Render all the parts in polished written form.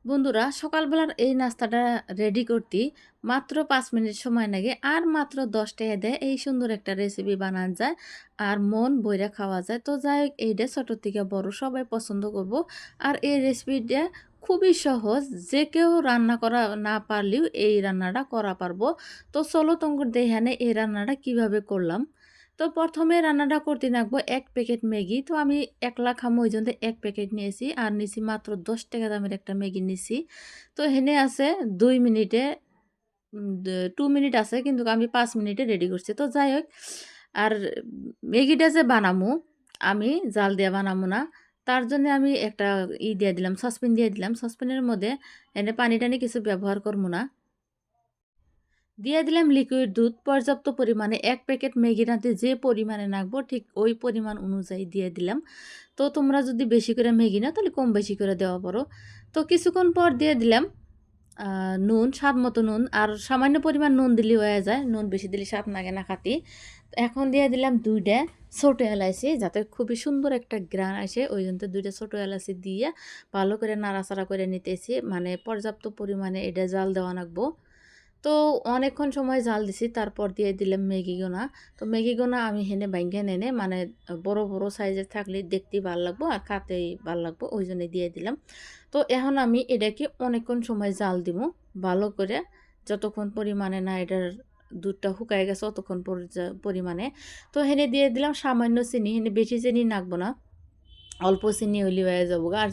বন্ধুরা সকালবেলার এই নাস্তাটা রেডি করতে মাত্র 5 মিনিট সময় লাগে আর মাত্র 10 টাকা দেয় এই সুন্দর একটা রেসিপি বানানো যায় আর মন বইরা খাওয়া যায়। তো যাই হোক এইটা ছোট থেকে বড় সবাই পছন্দ করব। আর এই রেসিপিটা খুবই সহজ, যে কেউ রান্না করা না পারলেও এই রান্নাটা করা পারবো। তো চলো তোমাকে দেখানে এই রান্নাটা কিভাবে করলাম। তো প্রথমে রান্নাটা করতে লাগবো 1 প্যাকেট ম্যাগি। তো আমি একলা খামো ওই জন্য 1 প্যাকেট নিয়েছি আর নিছি মাত্র 10 টাকা দামের একটা ম্যাগি নিছি। তো হেনে আছে 2 মিনিটে 2 মিনিট আছে, কিন্তু আমি 5 মিনিটে রেডি করছি। তো যাই হোক, আর ম্যাগিটা যে বানামু আমি জাল দিয়ে বানামু না, তার জন্য আমি একটা দিয়ে দিলাম, সসপ্যান দিয়ে দিলাম। সসপ্যানের মধ্যে এনে পানি টানি কিছু ব্যবহার করবো না, দিয়ে দিলাম লিকুইড দুধ পর্যাপ্ত পরিমাণে। 1 প্যাকেট ম্যাগি রাঁধতে যে পরিমাণে নাগবো ঠিক ওই পরিমাণ অনুযায়ী দিয়ে দিলাম। তো তোমরা যদি বেশি করে ম্যাগি না তাহলে কম বেশি করে দেওয়া পারো। তো কিছুক্ষণ পর দিয়ে দিলাম নুন, স্বাদ মতো নুন, আর সামান্য পরিমাণ নুন দিলে হয়ে যায়, নুন বেশি দিলে স্বাদ লাগে না খাতি। এখন দিয়ে দিলাম 2টা ছোট এলাচি, যাতে খুবই সুন্দর একটা গ্রান আসে, ওই জন্য 2টা ছোট এলাচি দিয়ে ভালো করে নাড়াচাড়া করে নিতেছি। মানে পর্যাপ্ত পরিমাণে এটা জাল দেওয়া লাগবো। তো অনেকক্ষণ সময় জাল দিছি, তারপর দিয়ে দিলাম ম্যাগি গোনা। তো ম্যাগি গোনা আমি হেনে বাইঙ্গে নেনে, মানে বড় বড় সাইজের থাকলে দেখতেই ভালো লাগবো আর খাতেই ভালো লাগবো, ওই জন্য দিয়ে দিলাম। তো এখন আমি এটাকে অনেকক্ষণ সময় জাল দিব ভালো করে, যতক্ষণ পরিমাণে না এটার দুধটা শুকায় গেছে অতক্ষণ পরিমাণে। তো হেনে দিয়ে দিলাম সামান্য চিনি, হেনে বেশি চিনি নাকবো না, অল্প চিনি হইলে হয়ে যাবো। আর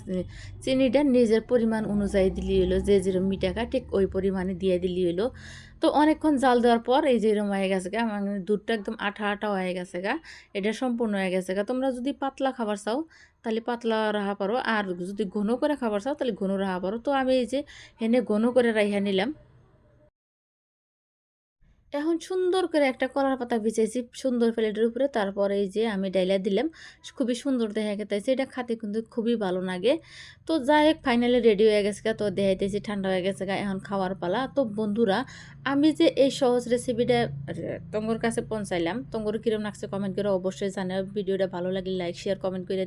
চিনিটা নিজের পরিমাণ অনুযায়ী দিলি হইলো, যে যেরকম মিঠা খায় ঠিক ওই পরিমাণে দিয়ে দিলি হইলো। তো অনেকক্ষণ জাল দেওয়ার পর এই যে এরকম হয়ে গেছে গা, মানে দুধটা একদম আঠা আঠা হয়ে গেছে গা, এটা সম্পূর্ণ হয়ে গেছে গা। তোমরা যদি পাতলা খাবার চাও তাহলে পাতলা রাখা পারো, আর যদি ঘন করে খাবার চাও তাহলে ঘন রাখা পারো। তো আমি এই যে এনে ঘন করে রাইখা নিলাম। এখন সুন্দর করে একটা কলার পাতা বিছাইছি সুন্দর প্লেটের উপরে, তারপরে এই যে আমি ডাইলা দিলাম, খুবই সুন্দর দেখা গেছে, এটা খাতে কিন্তু খুবই ভালো লাগে। তো যাই হোক ফাইনালি রেডি হয়ে গেছে গা, তো দেখাইতেছি ঠান্ডা হয়ে গেছে গা, এখন খাওয়ার পালা। তো বন্ধুরা আমি যে এই সহজ রেসিপিটা তোমার কাছে পৌঁছাইলাম, তোমার কিরম লাগছে কমেন্ট করে অবশ্যই জানাও। ভিডিওটা ভালো লাগলে লাইক শেয়ার কমেন্ট করে